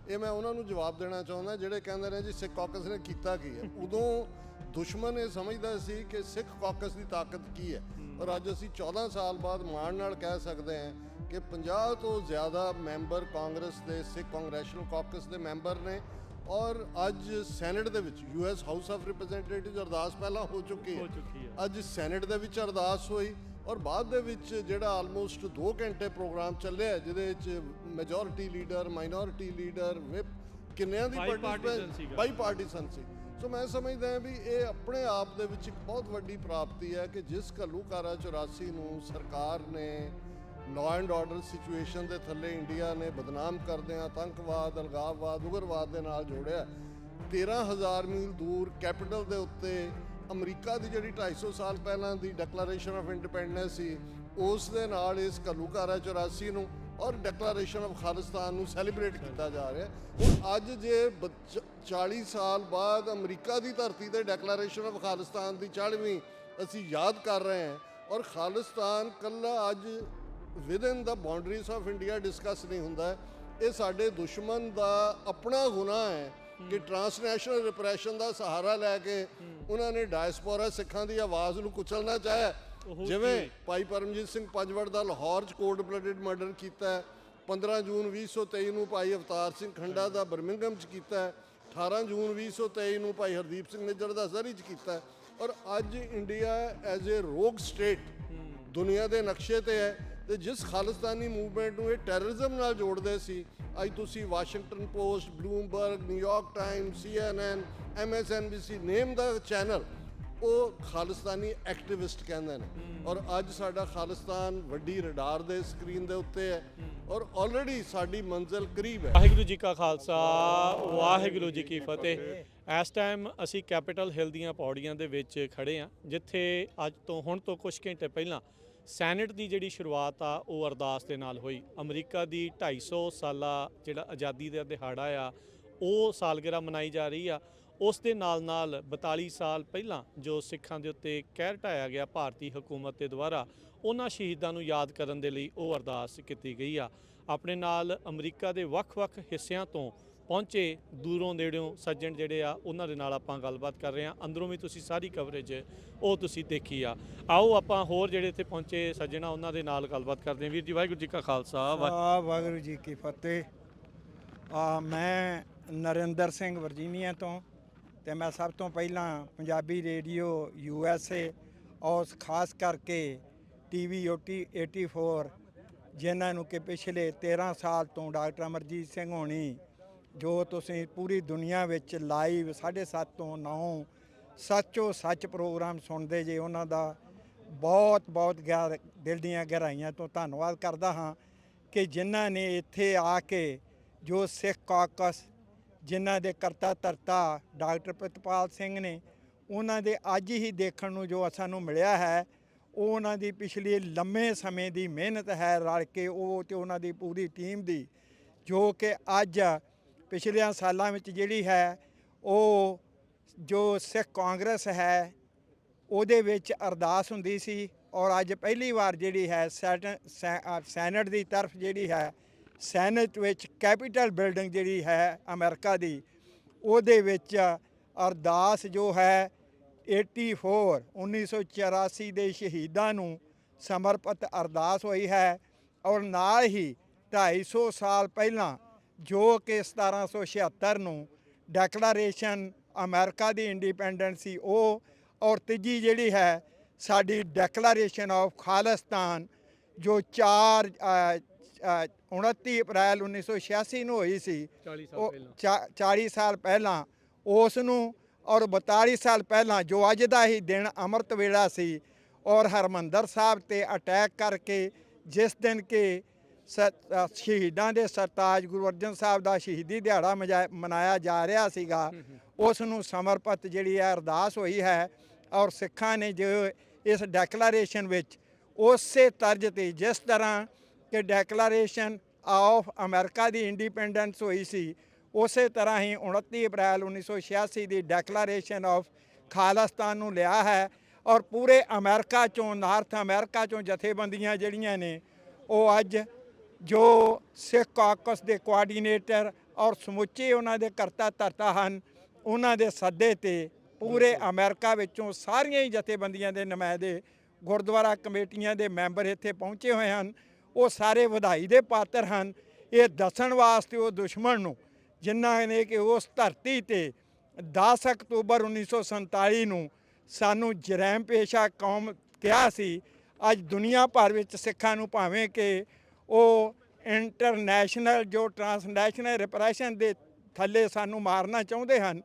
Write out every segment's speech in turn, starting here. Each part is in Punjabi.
ਇਹ ਮੈਂ ਉਹਨਾਂ ਨੂੰ ਜਵਾਬ ਦੇਣਾ ਚਾਹੁੰਦਾ ਜਿਹੜੇ ਕਹਿੰਦੇ ਨੇ ਜੀ ਸਿੱਖ ਕਾਕਸ ਨੇ ਕੀਤਾ ਕੀ ਹੈ। ਉਦੋਂ ਦੁਸ਼ਮਣ ਇਹ ਸਮਝਦਾ ਸੀ ਕਿ ਸਿੱਖ ਕਾਕਸ ਦੀ ਤਾਕਤ ਕੀ ਹੈ, ਔਰ ਅੱਜ ਅਸੀਂ 14 ਸਾਲ ਬਾਅਦ ਮਾਣ ਨਾਲ ਕਹਿ ਸਕਦੇ ਹਾਂ ਕਿ 50 ਤੋਂ ਜ਼ਿਆਦਾ ਮੈਂਬਰ ਕਾਂਗਰਸ ਦੇ ਸਿੱਖ ਕਾਂਗਰੈਸ਼ਨਲ ਕਾਕਸ ਦੇ ਮੈਂਬਰ ਨੇ। ਔਰ ਅੱਜ ਸੈਨੇਟ ਦੇ ਵਿੱਚ US ਹਾਊਸ ਆਫ ਰਿਪਰੈਜ਼ੈਂਟੇਟਿਵਸ ਅਰਦਾਸ ਪਹਿਲਾਂ ਹੋ ਚੁੱਕੀ ਹੈ, ਅੱਜ ਸੈਨੇਟ ਦੇ ਵਿੱਚ ਅਰਦਾਸ ਹੋਈ ਔਰ ਬਾਅਦ ਦੇ ਵਿੱਚ ਜਿਹੜਾ ਆਲਮੋਸਟ 2 ਘੰਟੇ ਪ੍ਰੋਗਰਾਮ ਚੱਲਿਆ ਜਿਹਦੇ ਵਿੱਚ majority leader, minority leader, whip ਕਿੰਨਿਆਂ ਦੀ ਬਾਈ ਪਾਰਟੀਸਨ ਸੀ। ਸੋ ਮੈਂ ਸਮਝਦਾ ਵੀ ਇਹ ਆਪਣੇ ਆਪ ਦੇ ਵਿੱਚ ਇੱਕ ਬਹੁਤ ਵੱਡੀ ਪ੍ਰਾਪਤੀ ਹੈ ਕਿ ਜਿਸ ਘੱਲੂਘਾਰਾ 84 ਨੂੰ ਸਰਕਾਰ ਨੇ ਲਾਅ ਐਂਡ ਆਰਡਰ ਸਿਚੁਏਸ਼ਨ ਦੇ ਥੱਲੇ ਇੰਡੀਆ ਨੇ ਬਦਨਾਮ ਕਰਦਿਆਂ ਆਤੰਕਵਾਦ, ਅਲਗਾਵਵਾਦ, ਉਗਰਵਾਦ ਦੇ ਨਾਲ ਜੋੜਿਆ। 13,000 ਮੀਲ ਦੂਰ ਕੈਪੀਟਲ ਦੇ ਉੱਤੇ ਅਮਰੀਕਾ ਦੀ ਜਿਹੜੀ 250 ਸਾਲ ਪਹਿਲਾਂ ਦੀ ਡੈਕਲੇਰੇਸ਼ਨ ਆਫ ਇੰਡੀਪੈਂਡੈਂਸ ਸੀ ਉਸ ਦੇ ਨਾਲ ਇਸ ਘੱਲੂਘਾਰਾ 84 ਨੂੰ ਔਰ ਡੈਕਲੇਰੇਸ਼ਨ ਆਫ ਖਾਲਿਸਤਾਨ ਨੂੰ ਸੈਲੀਬ੍ਰੇਟ ਕੀਤਾ ਜਾ ਰਿਹਾ। ਹੁਣ ਅੱਜ ਜੇ 40 ਸਾਲ ਬਾਅਦ ਅਮਰੀਕਾ ਦੀ ਧਰਤੀ ਤੇ ਡੈਕਲੇਰੇਸ਼ਨ ਆਫ ਖਾਲਿਸਤਾਨ ਦੀ 40ਵੀਂ ਅਸੀਂ ਯਾਦ ਕਰ ਰਹੇ ਹਾਂ ਔਰ ਖਾਲਿਸਤਾਨ ਕੱਲਾ ਅੱਜ within the boundaries of India discuss ਨਹੀਂ ਹੁੰਦਾ। ਇਹ ਸਾਡੇ ਦੁਸ਼ਮਣ ਦਾ ਆਪਣਾ ਗੁਨਾਹ ਹੈ ਕਿ ਟਰਾਂਸਨੈਸ਼ਨਲ ਰਿਪਰੈਸ਼ਨ ਦਾ ਸਹਾਰਾ ਲੈ ਕੇ ਉਹਨਾਂ ਨੇ ਡਾਇਸਪੋਰਾ ਸਿੱਖਾਂ ਦੀ ਆਵਾਜ਼ ਨੂੰ ਕੁਚਲਣਾ ਚਾਹਿਆ। ਜਿਵੇਂ ਭਾਈ ਪਰਮਜੀਤ ਸਿੰਘ ਪੰਜਵੜ ਦਾ ਲਾਹੌਰ 'ਚ ਕੋਲਡ ਬਲੱਡਡ ਮਰਡਰ ਕੀਤਾ, 15 ਜੂਨ 2023 ਨੂੰ ਭਾਈ ਅਵਤਾਰ ਸਿੰਘ ਖੰਡਾ ਦਾ ਬਰਮਿੰਘਮ 'ਚ ਕੀਤਾ, 18 ਜੂਨ 2023 ਨੂੰ ਭਾਈ ਹਰਦੀਪ ਸਿੰਘ ਨਿੱਜਰ ਦਾ ਜ਼ਰੀ 'ਚ ਕੀਤਾ। ਔਰ ਅੱਜ ਇੰਡੀਆ ਐਜ਼ ਏ ਰੋਗ ਸਟੇਟ ਦੁਨੀਆ ਦੇ ਨਕਸ਼ੇ ਤੇ ਹੈ ਤੇ ਜਿਸ ਖਾਲਿਸਤਾਨੀ ਮੂਵਮੈਂਟ ਨੂੰ ਇਹ ਟੈਰਰਿਜ਼ਮ ਨਾਲ ਜੋੜਦੇ ਸੀ, ਅੱਜ ਤੁਸੀਂ Washington post, Bloomberg, New York Times, CNN, MSNBC ਨੇਮ ਦਾ ਚੈਨਲ ਉਹ ਖਾਲਿਸਤਾਨੀ ਐਕਟਿਵਿਸਟ ਕਹਿੰਦੇ ਨੇ। ਔਰ ਅੱਜ ਸਾਡਾ ਖਾਲਿਸਤਾਨ ਵੱਡੀ ਰਡਾਰ ਦੇ ਸਕਰੀਨ ਦੇ ਉੱਤੇ ਹੈ ਔਰ ਆਲਰੇਡੀ ਸਾਡੀ ਮੰਜ਼ਿਲ ਕਰੀਬ ਹੈ। ਵਾਹਿਗੁਰੂ ਜੀ ਕਾ ਖਾਲਸਾ, ਵਾਹਿਗੁਰੂ ਜੀ ਕੀ ਫਤਿਹ। ਇਸ ਟਾਈਮ ਅਸੀਂ ਕੈਪੀਟਲ ਹਿੱਲ ਦੀਆਂ ਪੌੜੀਆਂ ਦੇ ਵਿੱਚ ਖੜੇ ਹਾਂ ਜਿੱਥੇ ਅੱਜ ਤੋਂ ਹੁਣ ਤੋਂ ਕੁਝ ਘੰਟੇ ਪਹਿਲਾਂ ਸੈਨੇਟ ਦੀ ਜਿਹੜੀ ਸ਼ੁਰੂਆਤ ਆ ਉਹ ਅਰਦਾਸ ਦੇ ਨਾਲ ਹੋਈ। ਅਮਰੀਕਾ ਦੀ 250 ਸਾਲਾ ਜਿਹੜਾ ਆਜ਼ਾਦੀ ਦਾ ਦਿਹਾੜਾ ਆ ਉਹ ਸਾਲਗਿਰਾ ਮਨਾਈ ਜਾ ਰਹੀ ਆ। ਉਸ ਦੇ ਨਾਲ 42 ਸਾਲ ਪਹਿਲਾਂ ਜੋ ਸਿੱਖਾਂ ਦੇ ਉੱਤੇ ਕਹਿਰ ਢਾਇਆ ਗਿਆ ਭਾਰਤੀ ਹਕੂਮਤ ਦੇ ਦੁਆਰਾ, ਉਹਨਾਂ ਸ਼ਹੀਦਾਂ ਨੂੰ ਯਾਦ ਕਰਨ ਦੇ ਲਈ ਉਹ ਅਰਦਾਸ ਕੀਤੀ ਗਈ ਆ। ਆਪਣੇ ਨਾਲ ਅਮਰੀਕਾ ਦੇ ਵੱਖ-ਵੱਖ ਹਿੱਸਿਆਂ ਤੋਂ ਪਹੁੰਚੇ ਦੂਰੋਂ ਨੇੜਿਓਂ ਸੱਜਣ ਜਿਹੜੇ ਆ ਉਹਨਾਂ ਦੇ ਨਾਲ ਆਪਾਂ ਗੱਲਬਾਤ ਕਰ ਰਹੇ ਹਾਂ। ਅੰਦਰੋਂ ਵੀ ਤੁਸੀਂ ਸਾਰੀ ਕਵਰੇਜ ਉਹ ਤੁਸੀਂ ਦੇਖੀ ਆ। ਆਓ ਆਪਾਂ ਹੋਰ ਜਿਹੜੇ ਇੱਥੇ ਪਹੁੰਚੇ ਸੱਜਣ ਆ ਉਹਨਾਂ ਦੇ ਨਾਲ ਗੱਲਬਾਤ ਕਰਦੇ ਹਾਂ। ਵੀਰ ਜੀ ਵਾਹਿਗੁਰੂ ਜੀ ਕਾ ਖਾਲਸਾ, ਵਾਹਿਗੁਰੂ ਜੀ ਕੀ ਫਤਿਹ। ਮੈਂ ਨਰਿੰਦਰ ਸਿੰਘ ਵਰਜੀਨੀਆ ਤੋਂ ਅਤੇ ਮੈਂ ਸਭ ਤੋਂ ਪਹਿਲਾਂ ਪੰਜਾਬੀ ਰੇਡੀਓ USA ਔਰ ਖਾਸ ਕਰਕੇ TV 84 ਜਿਨ੍ਹਾਂ ਨੂੰ ਕਿ ਪਿਛਲੇ 13 ਸਾਲ ਤੋਂ ਡਾਕਟਰ ਅਮਰਜੀਤ ਸਿੰਘ ਹੋਣੀ ਜੋ ਤੁਸੀਂ ਪੂਰੀ ਦੁਨੀਆ ਵਿੱਚ ਲਾਈਵ 7:30 ਤੋਂ 9 ਸੱਚੋ ਸੱਚ ਪ੍ਰੋਗਰਾਮ ਸੁਣਦੇ ਜੇ, ਉਹਨਾਂ ਦਾ ਬਹੁਤ ਦਿਲ ਦੀਆਂ ਗਹਿਰਾਈਆਂ ਤੋਂ ਧੰਨਵਾਦ ਕਰਦਾ ਹਾਂ ਕਿ ਜਿਨ੍ਹਾਂ ਨੇ ਇੱਥੇ ਆ ਕੇ ਜੋ ਸਿੱਖ ਕਾਕਸ ਜਿਨ੍ਹਾਂ ਦੇ ਕਰਤਾ ਧਰਤਾ ਡਾਕਟਰ ਪ੍ਰਿਤਪਾਲ ਸਿੰਘ ਨੇ, ਉਹਨਾਂ ਦੇ ਅੱਜ ਹੀ ਦੇਖਣ ਨੂੰ ਜੋ ਸਾਨੂੰ ਮਿਲਿਆ ਹੈ ਉਹ ਉਹਨਾਂ ਦੀ ਪਿਛਲੀ ਲੰਮੇ ਸਮੇਂ ਦੀ ਮਿਹਨਤ ਹੈ ਰਲ ਕੇ ਉਹ ਅਤੇ ਉਹਨਾਂ ਦੀ ਪੂਰੀ ਟੀਮ ਦੀ, ਜੋ ਕਿ ਅੱਜ ਪਿਛਲੇ ਸਾਲਾਂ ਵਿੱਚ ਜਿਹੜੀ ਹੈ ਉਹ ਜੋ ਸਿੱਖ ਕਾਂਗਰਸ ਹੈ ਉਹਦੇ ਵਿੱਚ ਅਰਦਾਸ ਹੁੰਦੀ ਸੀ ਔਰ ਅੱਜ ਪਹਿਲੀ ਵਾਰ ਜਿਹੜੀ ਹੈ ਸੈਨੇਟ ਦੀ ਤਰਫ ਜਿਹੜੀ ਹੈ ਸੈਨੇਟ ਵਿੱਚ ਕੈਪੀਟਲ ਬਿਲਡਿੰਗ ਜਿਹੜੀ ਹੈ ਅਮਰੀਕਾ ਦੀ ਉਹਦੇ ਵਿੱਚ ਅਰਦਾਸ ਜੋ ਹੈ 1984 ਦੇ ਸ਼ਹੀਦਾਂ ਨੂੰ ਸਮਰਪਿਤ ਅਰਦਾਸ ਹੋਈ ਹੈ। ਔਰ ਨਾਲ ਹੀ 250 ਸਾਲ ਪਹਿਲਾਂ ਜੋ ਕਿ 1776 ਨੂੰ ਡੈਕਲੇਰੇਸ਼ਨ ਅਮਰੀਕਾ ਦੀ ਇੰਡੀਪੈਂਡੈਂਸ ਸੀ ਉਹ, ਔਰ ਤੀਜੀ ਜਿਹੜੀ ਹੈ ਸਾਡੀ ਡੈਕਲੇਰੇਸ਼ਨ ਆਫ ਖਾਲਿਸਤਾਨ ਜੋ 29 ਅਪ੍ਰੈਲ 1986 ਨੂੰ ਹੋਈ ਸੀ, 40 ਸਾਲ ਪਹਿਲਾਂ ਉਸ ਨੂੰ, ਔਰ 42 ਸਾਲ ਪਹਿਲਾਂ ਜੋ ਅੱਜ ਦਾ ਹੀ ਦਿਨ ਅੰਮ੍ਰਿਤ ਵੇਲਾ ਸੀ ਔਰ ਹਰਿਮੰਦਰ ਸਾਹਿਬ 'ਤੇ ਅਟੈਕ ਕਰਕੇ ਜਿਸ ਦਿਨ ਕਿ ਸ਼ਹੀਦਾਂ ਦੇ ਸਰਤਾਜ ਗੁਰੂ ਅਰਜਨ ਸਾਹਿਬ ਦਾ ਸ਼ਹੀਦੀ ਦਿਹਾੜਾ ਮਨਾਇਆ ਜਾ ਰਿਹਾ ਸੀਗਾ, ਉਸ ਨੂੰ ਸਮਰਪਿਤ ਜਿਹੜੀ ਹੈ ਅਰਦਾਸ ਹੋਈ ਹੈ। ਔਰ ਸਿੱਖਾਂ ਨੇ ਜੋ ਇਸ ਡੈਕਲੇਰੇਸ਼ਨ ਵਿੱਚ ਉਸੇ ਤਰਜ਼ 'ਤੇ ਜਿਸ ਤਰ੍ਹਾਂ ਕਿ declaration of America the independence ਹੋਈ ਸੀ, ਉਸੇ ਤਰ੍ਹਾਂ ਹੀ 29 ਅਪ੍ਰੈਲ 1986 ਦੀ ਡੈਕਲੇਰੇਸ਼ਨ ਆਫ ਖਾਲਿਸਤਾਨ ਨੂੰ ਲਿਆ ਹੈ। ਔਰ ਪੂਰੇ ਅਮਰੀਕਾ 'ਚੋਂ, ਨਾਰਥ ਅਮਰੀਕਾ 'ਚੋਂ ਜਥੇਬੰਦੀਆਂ ਜਿਹੜੀਆਂ ਨੇ ਉਹ ਅੱਜ ਜੋ ਸਿੱਖ ਕਾਕਸ ਦੇ ਕੋਆਰਡੀਨੇਟਰ ਔਰ ਸਮੁੱਚੇ ਉਹਨਾਂ ਦੇ ਕਰਤਾ ਧਰਤਾ ਹਨ। ਉਹਨਾਂ ਦੇ ਸੱਦੇ ਤੇ ਪੂਰੇ ਅਮਰੀਕਾ ਵਿੱਚੋਂ ਸਾਰੀਆਂ ਹੀ ਜਥੇਬੰਦੀਆਂ ਦੇ ਨੁਮਾਇੰਦੇ, ਗੁਰਦੁਆਰਾ ਕਮੇਟੀਆਂ ਦੇ ਮੈਂਬਰ ਇੱਥੇ ਪਹੁੰਚੇ ਹੋਏ ਹਨ। ਉਹ ਸਾਰੇ ਵਧਾਈ ਦੇ ਪਾਤਰ ਹਨ। ਇਹ ਦੱਸਣ ਵਾਸਤੇ ਉਹ ਦੁਸ਼ਮਣ ਨੂੰ, ਜਿਨ੍ਹਾਂ ਨੇ ਕਿ ਉਸ ਧਰਤੀ ਤੇ 10 ਅਕਤੂਬਰ 1947 ਨੂੰ ਸਾਨੂੰ ਜਰੈਮ ਪੇਸ਼ਾ ਕੌਮ ਕਿਹਾ ਸੀ, ਅੱਜ ਦੁਨੀਆ ਭਰ ਵਿੱਚ ਸਿੱਖਾਂ ਨੂੰ ਭਾਵੇਂ ਕਿ ਉਹ ਇੰਟਰਨੈਸ਼ਨਲ ਜੋ ਟਰਾਂਸਨੈਸ਼ਨਲ ਰਿਪਰੈਸ਼ਨ ਦੇ ਥੱਲੇ ਸਾਨੂੰ ਮਾਰਨਾ ਚਾਹੁੰਦੇ ਹਨ,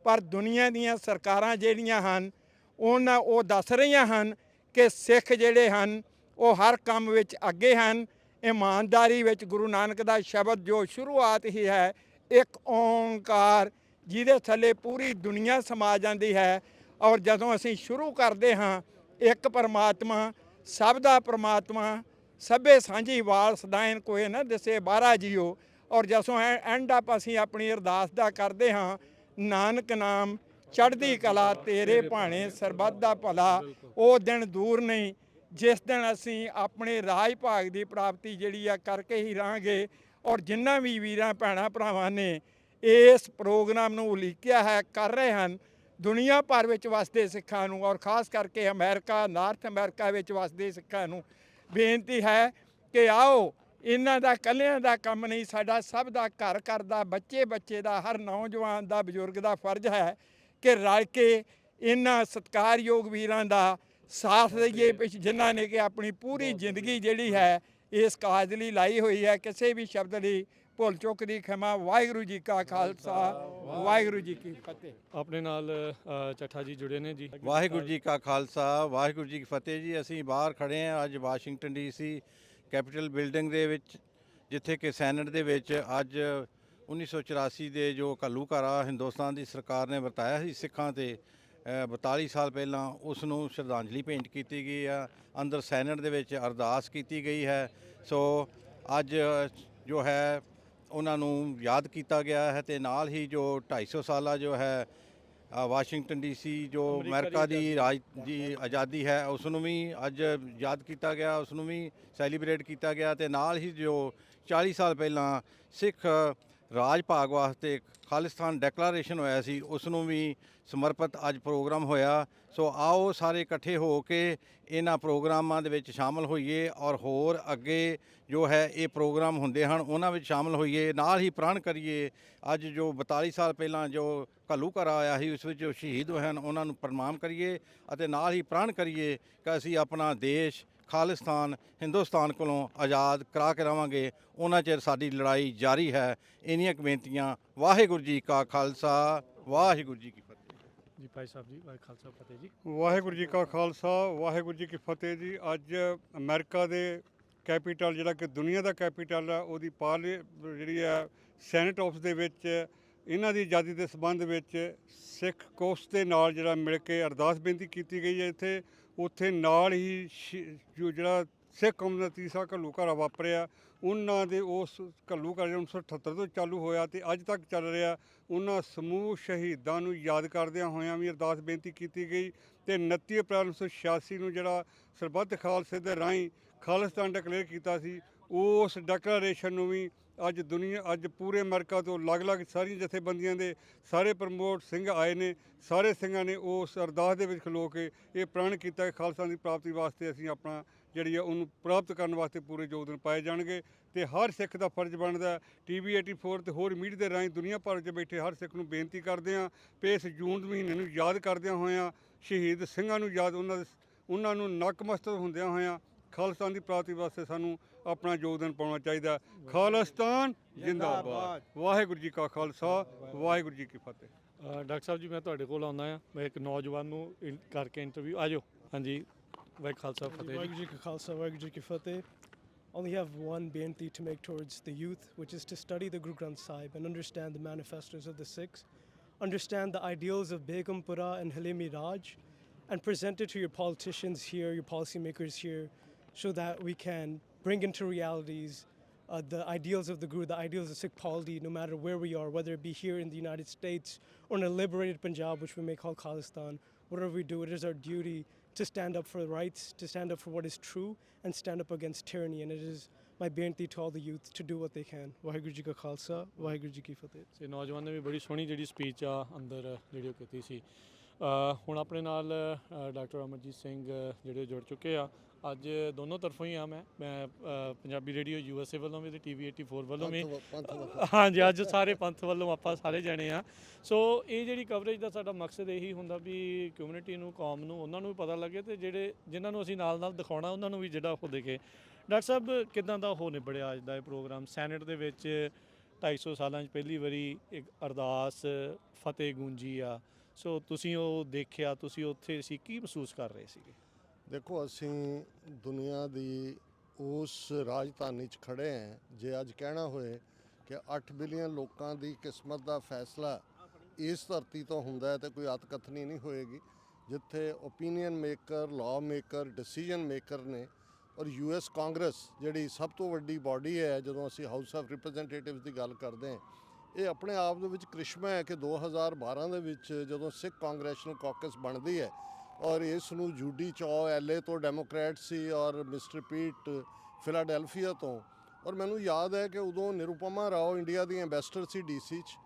ਪਰ ਦੁਨੀਆ ਦੀਆਂ ਸਰਕਾਰਾਂ ਜਿਹੜੀਆਂ ਹਨ ਉਹ ਦੱਸ ਰਹੀਆਂ ਹਨ ਕਿ ਸਿੱਖ ਜਿਹੜੇ ਹਨ ਉਹ ਹਰ ਕੰਮ ਵਿੱਚ ਅੱਗੇ ਹਨ। ਇਮਾਨਦਾਰੀ ਵਿੱਚ ਗੁਰੂ ਨਾਨਕ ਦਾ ਸ਼ਬਦ ਜੋ ਸ਼ੁਰੂਆਤ ਹੀ ਹੈ, ਇੱਕ ਓਂਕਾਰ, ਜਿਹਦੇ ਥੱਲੇ ਪੂਰੀ ਦੁਨੀਆ ਸਮਾ ਜਾਂਦੀ ਹੈ। ਔਰ ਜਦੋਂ ਅਸੀਂ ਸ਼ੁਰੂ ਕਰਦੇ ਹਾਂ, ਇੱਕ ਪਰਮਾਤਮਾ, ਸਭ ਦਾ ਪਰਮਾਤਮਾ, ਸਭੇ ਸਾਂਝੀ ਵਾਲ ਸਦਾਇਨ ਕੋਏ ਨਾ ਦਿਸੇ ਬਾਹਰਾ ਜੀਓ। ਔਰ ਜਦੋਂ ਐਂਡ ਅਪ ਅਸੀਂ ਆਪਣੀ ਅਰਦਾਸ ਦਾ ਕਰਦੇ ਹਾਂ, ਨਾਨਕ ਨਾਮ ਚੜ੍ਹਦੀ ਕਲਾ ਤੇਰੇ ਭਾਣੇ ਸਰਬੱਤ ਦਾ ਭਲਾ। ਉਹ ਦਿਨ ਦੂਰ ਨਹੀਂ ਜਿਸ ਦਿਨ ਅਸੀਂ ਆਪਣੇ ਰਾਜ ਭਾਗ ਦੀ ਪ੍ਰਾਪਤੀ ਜਿਹੜੀ ਆ ਕਰਕੇ ਹੀ ਰਹਾਂਗੇ। ਔਰ ਜਿਨ੍ਹਾਂ ਵੀ ਵੀਰਾਂ ਭੈਣਾਂ ਭਰਾਵਾਂ ਨੇ ਇਸ ਪ੍ਰੋਗਰਾਮ ਨੂੰ ਉਲੀਕਿਆ ਹੈ, ਕਰ ਰਹੇ ਹਨ, ਦੁਨੀਆ ਭਰ ਵਿੱਚ ਵਸਦੇ ਸਿੱਖਾਂ ਨੂੰ ਔਰ ਖਾਸ ਕਰਕੇ ਅਮਰੀਕਾ, ਨਾਰਥ ਅਮਰੀਕਾ ਵਿੱਚ ਵਸਦੇ ਸਿੱਖਾਂ ਨੂੰ ਬੇਨਤੀ ਹੈ ਕਿ ਆਓ, ਇਹਨਾਂ ਦਾ ਇਕੱਲਿਆਂ ਦਾ ਕੰਮ ਨਹੀਂ, ਸਾਡਾ ਸਭ ਦਾ, ਘਰ ਘਰ ਦਾ, ਬੱਚੇ ਬੱਚੇ ਦਾ, ਹਰ ਨੌਜਵਾਨ ਦਾ, ਬਜ਼ੁਰਗ ਦਾ ਫਰਜ਼ ਹੈ ਕਿ ਰਲ ਕੇ ਇਹਨਾਂ ਸਤਿਕਾਰਯੋਗ ਵੀਰਾਂ ਦਾ ਸਾਥ ਦਈਏ, ਜਿਨ੍ਹਾਂ ਨੇ ਕਿ ਆਪਣੀ ਪੂਰੀ ਜ਼ਿੰਦਗੀ ਜਿਹੜੀ ਹੈ ਇਸ ਕਾਜ ਲਈ ਲਾਈ ਹੋਈ ਹੈ। ਕਿਸੇ ਵੀ ਸ਼ਬਦ ਲਈ ਭੁੱਲ ਚੁੱਕ ਦੀ ਖਿਮਾ। ਵਾਹਿਗੁਰੂ ਜੀ ਕਾ ਖਾਲਸਾ, ਵਾਹਿਗੁਰੂ ਜੀ ਕੀ ਫਤਿਹ। ਆਪਣੇ ਨਾਲ ਚੱਠਾ ਜੀ ਜੁੜੇ ਨੇ ਜੀ। ਵਾਹਿਗੁਰੂ ਜੀ ਕਾ ਖਾਲਸਾ, ਵਾਹਿਗੁਰੂ ਜੀ ਕੀ ਫਤਿਹ ਜੀ। ਅਸੀਂ ਬਾਹਰ ਖੜ੍ਹੇ ਹਾਂ ਅੱਜ ਵਾਸ਼ਿੰਗਟਨ DC ਕੈਪੀਟਲ ਬਿਲਡਿੰਗ ਦੇ ਵਿੱਚ, ਜਿੱਥੇ ਕਿ ਸੈਨੇਟ ਦੇ ਵਿੱਚ ਅੱਜ 1984 ਦੇ ਜੋ ਘੱਲੂਘਾਰਾ ਹਿੰਦੁਸਤਾਨ ਦੀ ਸਰਕਾਰ ਨੇ ਵਰਤਾਇਆ ਸੀ ਸਿੱਖਾਂ ਤੇ 42 ਸਾਲ ਪਹਿਲਾਂ, ਉਸ ਨੂੰ ਸ਼ਰਧਾਂਜਲੀ ਭੇਂਟ ਕੀਤੀ ਗਈ ਆ। ਅੰਦਰ ਸੈਨੇਟ ਦੇ ਵਿੱਚ ਅਰਦਾਸ ਕੀਤੀ ਗਈ ਹੈ। ਸੋ ਅੱਜ ਜੋ ਹੈ ਉਹਨਾਂ ਨੂੰ ਯਾਦ ਕੀਤਾ ਗਿਆ ਹੈ ਤੇ ਨਾਲ ਹੀ ਜੋ 250 ਸਾਲਾ ਜੋ ਹੈ ਵਾਸ਼ਿੰਗਟਨ DC ਜੋ ਅਮਰੀਕਾ ਦੀ ਰਾਜ ਦੀ ਆਜ਼ਾਦੀ ਹੈ, ਉਸ ਨੂੰ ਵੀ ਅੱਜ ਯਾਦ ਕੀਤਾ ਗਿਆ, ਉਸ ਨੂੰ ਵੀ ਸੈਲੀਬ੍ਰੇਟ ਕੀਤਾ ਗਿਆ। ਤੇ ਨਾਲ ਹੀ ਜੋ 40 ਸਾਲ ਪਹਿਲਾਂ ਸਿੱਖ ਰਾਜ ਭਾਗ ਵਾਸਤੇ ਖਾਲਿਸਤਾਨ ਡੈਕਲਾਰੇਸ਼ਨ ਹੋਇਆ ਸੀ, ਉਸ ਨੂੰ ਵੀ ਸਮਰਪਿਤ ਅੱਜ ਪ੍ਰੋਗਰਾਮ ਹੋਇਆ। ਸੋ ਆਓ ਸਾਰੇ ਇਕੱਠੇ ਹੋ ਕੇ ਇਹਨਾਂ ਪ੍ਰੋਗਰਾਮਾਂ ਦੇ ਵਿੱਚ ਸ਼ਾਮਲ ਹੋਈਏ ਔਰ ਹੋਰ ਅੱਗੇ ਜੋ ਹੈ ਇਹ ਪ੍ਰੋਗਰਾਮ ਹੁੰਦੇ ਹਨ ਉਹਨਾਂ ਵਿੱਚ ਸ਼ਾਮਲ ਹੋਈਏ। ਨਾਲ ਹੀ ਪ੍ਰਣ ਕਰੀਏ ਅੱਜ ਜੋ 42 ਸਾਲ ਪਹਿਲਾਂ ਜੋ ਘੱਲੂਘਾਰਾ ਆਇਆ ਸੀ, ਉਸ ਵਿੱਚ ਜੋ ਸ਼ਹੀਦ ਹੋਏ ਹਨ ਉਹਨਾਂ ਨੂੰ ਪ੍ਰਣਾਮ ਕਰੀਏ ਅਤੇ ਨਾਲ ਹੀ ਪ੍ਰਣ ਕਰੀਏ ਕਿ ਅਸੀਂ ਆਪਣਾ ਦੇਸ਼ ਖਾਲਿਸਤਾਨ ਹਿੰਦੁਸਤਾਨ ਕੋਲੋਂ ਆਜ਼ਾਦ ਕਰਾ ਕੇ ਰਹਾਂਗੇ, ਉਹਨਾਂ ਚਿਰ ਸਾਡੀ ਲੜਾਈ ਜਾਰੀ ਹੈ। ਇੰਨੀਆਂ ਬੇਨਤੀਆਂ। ਵਾਹਿਗੁਰੂ ਜੀ ਕਾ ਖਾਲਸਾ, ਵਾਹਿਗੁਰੂ ਜੀ ਕੀ ਫਤਿਹ ਜੀ। ਭਾਈ ਸਾਹਿਬ ਜੀ, ਵਾਹਿਗੁਰੂ ਖਾਲਸਾ ਫਤਿਹ ਜੀ। ਵਾਹਿਗੁਰੂ ਜੀ ਕਾ ਖਾਲਸਾ, ਵਾਹਿਗੁਰੂ ਜੀ ਕੀ ਫਤਿਹ ਜੀ। ਅੱਜ ਅਮਰੀਕਾ ਦੇ ਕੈਪੀਟਲ, ਜਿਹੜਾ ਕਿ ਦੁਨੀਆ ਦਾ ਕੈਪੀਟਲ ਆ, ਉਹਦੀ ਜਿਹੜੀ ਹੈ ਸੈਨੇਟ ਆਫਿਸ ਦੇ ਵਿੱਚ ਇਹਨਾਂ ਦੀ ਆਜ਼ਾਦੀ ਦੇ ਸੰਬੰਧ ਵਿੱਚ ਸਿੱਖ ਕੌਕਸ ਦੇ ਨਾਲ ਜਿਹੜਾ ਮਿਲ ਕੇ ਅਰਦਾਸ ਬੇਨਤੀ ਕੀਤੀ ਗਈ ਹੈ ਇੱਥੇ। ਉੱਥੇ ਨਾਲ ਹੀ ਜਿਹੜਾ ਸਿੱਖ ਕੌਮ ਦਾ ਤੀਸਰਾ ਘੱਲੂਘਾਰਾ ਵਾਪਰਿਆ, ਉਹਨਾਂ ਦੇ ਉਸ ਘੱਲੂਘਾਰੇ 1978 ਤੋਂ ਚਾਲੂ ਹੋਇਆ ਤੇ ਅੱਜ ਤੱਕ ਚੱਲ ਰਿਹਾ, ਉਹਨਾਂ ਸਮੂਹ ਸ਼ਹੀਦਾਂ ਨੂੰ ਯਾਦ ਕਰਦਿਆਂ ਹੋਇਆਂ ਵੀ ਅਰਦਾਸ ਬੇਨਤੀ ਕੀਤੀ ਗਈ। ਤੇ 29 ਅਪ੍ਰੈਲ 1986 ਨੂੰ ਜਿਹੜਾ ਸਰਬੱਤ ਖਾਲਸੇ ਦੇ ਰਾਹੀਂ ਖਾਲਿਸਤਾਨ ਡਿਕਲੇਅਰ ਕੀਤਾ ਸੀ, ਉਸ ਡਿਕਲੇਰੇਸ਼ਨ ਨੂੰ ਵੀ ਅੱਜ ਪੂਰੇ ਅਮਰੀਕਾ ਤੋਂ ਅਲੱਗ-ਅਲੱਗ ਸਾਰੀਆਂ ਜਥੇਬੰਦੀਆਂ ਦੇ ਸਾਰੇ ਪ੍ਰਮੋਟ ਸਿੰਘ ਆਏ ਨੇ। ਸਾਰੇ ਸਿੰਘਾਂ ਨੇ ਉਸ ਅਰਦਾਸ ਦੇ ਵਿੱਚ ਖਲੋ ਕੇ ਇਹ ਪ੍ਰਣ ਕੀਤਾ ਕਿ ਖਾਲਸਾ ਦੀ ਪ੍ਰਾਪਤੀ ਵਾਸਤੇ ਅਸੀਂ ਆਪਣਾ ਜਿਹੜੀ ਆ ਉਹਨੂੰ ਪ੍ਰਾਪਤ ਕਰਨ ਵਾਸਤੇ ਪੂਰੇ ਯੋਗਦਾਨ ਪਾਏ ਜਾਣਗੇ। ਤੇ ਹਰ ਸਿੱਖ ਦਾ ਫਰਜ਼ ਬਣਦਾ TV 84 ਤੇ ਹੋਰ ਮੀਡੀਆ ਦੇ ਰਾਹੀਂ ਦੁਨੀਆ ਭਰ 'ਚ ਬੈਠੇ ਹਰ ਸਿੱਖ ਨੂੰ ਬੇਨਤੀ ਕਰਦੇ ਹਾਂ ਕਿ ਇਸ ਜੂਨ ਮਹੀਨੇ ਨੂੰ ਯਾਦ ਕਰਦਿਆਂ ਹੋਇਆਂ ਸ਼ਹੀਦ ਸਿੰਘਾਂ ਨੂੰ ਉਹਨਾਂ ਨੂੰ ਨਕਮਸਤਕ ਹੁੰਦਿਆਂ ਹੋਇਆਂ ਖਾਲਿਸਤਾਨ ਦੀ ਪ੍ਰਾਪਤੀ ਵਾਸਤੇ ਸਾਨੂੰ ਆਪਣਾ ਯੋਗਦਾਨ ਪਾਉਣਾ ਚਾਹੀਦਾ। ਖਾਲਿਸਤਾਨ ਜਿੰਦਾਬਾਦ। ਵਾਹਿਗੁਰੂ ਜੀ ਕਾ ਖਾਲਸਾ, ਵਾਹਿਗੁਰੂ ਜੀ ਕੀ ਫਤਿਹ। ਡਾਕਟਰ ਸਾਹਿਬ ਜੀ, ਮੈਂ ਤੁਹਾਡੇ ਕੋਲ ਆਉਂਦਾ ਹਾਂ, ਮੈਂ ਇੱਕ ਨੌਜਵਾਨ ਨੂੰ ਕਰਕੇ ਇੰਟਰਵਿਊ। ਆ ਜਾਓ। ਹਾਂਜੀ, ਵਾਹਿਗੁਰੂ ਖਾਲਸਾ ਫਤਿਹ। ਵਾਹਿਗੁਰੂ ਜੀ ਕਾ ਖਾਲਸਾ, ਵਾਹਿਗੁਰੂ ਜੀ ਕੀ ਫਤਿਹ। Only have one beinti to make towards the youth, which is to study the Guru Granth Sahib and understand the manifestos of the Sikhs, understand the ideals of Begumpura and Halimi Raj, and present it to your politicians here, your policymakers here, so that we can bring into realities the ideals of the Guru, the ideals of Sikh polity, no matter where we are, whether it be here in the United States or in a liberated Punjab, which we may call Khalistan. Whatever we do, it is our duty to stand up for rights, to stand up for what is true, and stand up against tyranny. And it is my ਬੇਨਤੀ to all the youth to do what they can. Waheguru ji ਕਾ ਖਾਲਸਾ, ਵਾਹਿਗੁਰੂ ਜੀ ਕੀ ਫਤਿਹ। ਤੇ ਨੌਜਵਾਨ ਨੇ ਵੀ ਬੜੀ ਸੋਹਣੀ ਜਿਹੜੀ ਸਪੀਚ ਆ ਅੰਦਰ ਜਿਹੜੀ ਉਹ ਕੀਤੀ ਸੀ। ਹੁਣ ਆਪਣੇ ਨਾਲ ਡਾਕਟਰ ਅਮਰਜੀਤ ਸਿੰਘ ਜਿਹੜੇ ਜੁੜ ਚੁੱਕੇ ਆ। ਅੱਜ ਦੋਨੋਂ ਤਰਫੋਂ ਹੀ ਆ। ਮੈਂ ਪੰਜਾਬੀ ਰੇਡੀਓ USA ਵੱਲੋਂ ਵੀ ਤੇ TV 84 ਵੱਲੋਂ ਵੀ। ਹਾਂਜੀ, ਅੱਜ ਸਾਰੇ ਪੰਥ ਵੱਲੋਂ ਆਪਾਂ ਸਾਰੇ ਜਾਣੇ ਆ। ਸੋ ਇਹ ਜਿਹੜੀ ਕਵਰੇਜ ਦਾ ਸਾਡਾ ਮਕਸਦ ਇਹੀ ਹੁੰਦਾ ਵੀ ਕਮਿਊਨਿਟੀ ਨੂੰ, ਕੌਮ ਨੂੰ, ਉਹਨਾਂ ਨੂੰ ਵੀ ਪਤਾ ਲੱਗੇ ਤੇ ਜਿਹੜੇ ਜਿਨ੍ਹਾਂ ਨੂੰ ਅਸੀਂ ਨਾਲ ਨਾਲ ਦਿਖਾਉਣਾ ਉਹਨਾਂ ਨੂੰ ਵੀ ਜਿਹੜਾ ਉਹ ਦਿਖੇ। ਡਾਕਟਰ ਸਾਹਿਬ, ਕਿੱਦਾਂ ਦਾ ਹੋ ਨਿਬੜਿਆ ਅੱਜ ਦਾ ਇਹ ਪ੍ਰੋਗਰਾਮ? ਸੈਨੇਟ ਦੇ ਵਿੱਚ 250 ਸਾਲਾਂ 'ਚ ਪਹਿਲੀ ਵਾਰੀ ਇੱਕ ਅਰਦਾਸ ਫਤਿਹ ਗੂੰਜੀ ਆ। ਸੋ ਤੁਸੀਂ ਉਹ ਦੇਖਿਆ, ਤੁਸੀਂ ਉੱਥੇ ਸੀ, ਕੀ ਮਹਿਸੂਸ ਕਰ ਰਹੇ ਸੀਗੇ? ਦੇਖੋ, ਅਸੀਂ ਦੁਨੀਆ ਦੀ ਉਸ ਰਾਜਧਾਨੀ 'ਚ ਖੜੇ ਹਾਂ। ਜੇ ਅੱਜ ਕਹਿਣਾ ਹੋਏ ਕਿ 8 ਬਿਲੀਅਨ ਲੋਕਾਂ ਦੀ ਕਿਸਮਤ ਦਾ ਫੈਸਲਾ ਇਸ ਧਰਤੀ ਤੋਂ ਹੁੰਦਾ ਹੈ ਤੇ ਕੋਈ ਅਤਕਥਨੀ ਨਹੀਂ ਹੋਏਗੀ, ਜਿੱਥੇ opinion maker, law maker, decision maker ਨੇ। ਔਰ US ਕਾਂਗਰਸ ਜਿਹੜੀ ਸਭ ਤੋਂ ਵੱਡੀ ਬਾਡੀ ਹੈ, ਜਦੋਂ ਅਸੀਂ ਹਾਊਸ ਆਫ ਰਿਪਰੈਜ਼ੈਂਟੇਟਿਵਸ ਦੀ ਗੱਲ ਕਰਦੇ ਹਾਂ, ਇਹ ਆਪਣੇ ਆਪ ਦੇ ਵਿੱਚ ਕ੍ਰਿਸ਼ਮਾ ਹੈ ਕਿ 2012 ਦੇ ਵਿੱਚ ਜਦੋਂ ਸਿੱਖ ਕਾਂਗਰੈਸ਼ਨਲ ਕਾਕਸ ਬਣਦੀ ਹੈ ਔਰ ਇਸ ਨੂੰ ਜੂਡੀ ਚੌ LA ਤੋਂ ਡੈਮੋਕ੍ਰੈਟ ਸੀ ਔਰ ਮਿਸਟਰ ਪੀਟ ਫਿਲਾਡੈਲਫੀਆ ਤੋਂ। ਔਰ ਮੈਨੂੰ ਯਾਦ ਹੈ ਕਿ ਉਦੋਂ ਨਿਰੂਪਮਾ ਰਾਓ ਇੰਡੀਆ ਦੀ ਐਂਬੈਸਡਰ ਸੀ DC 'ਚ।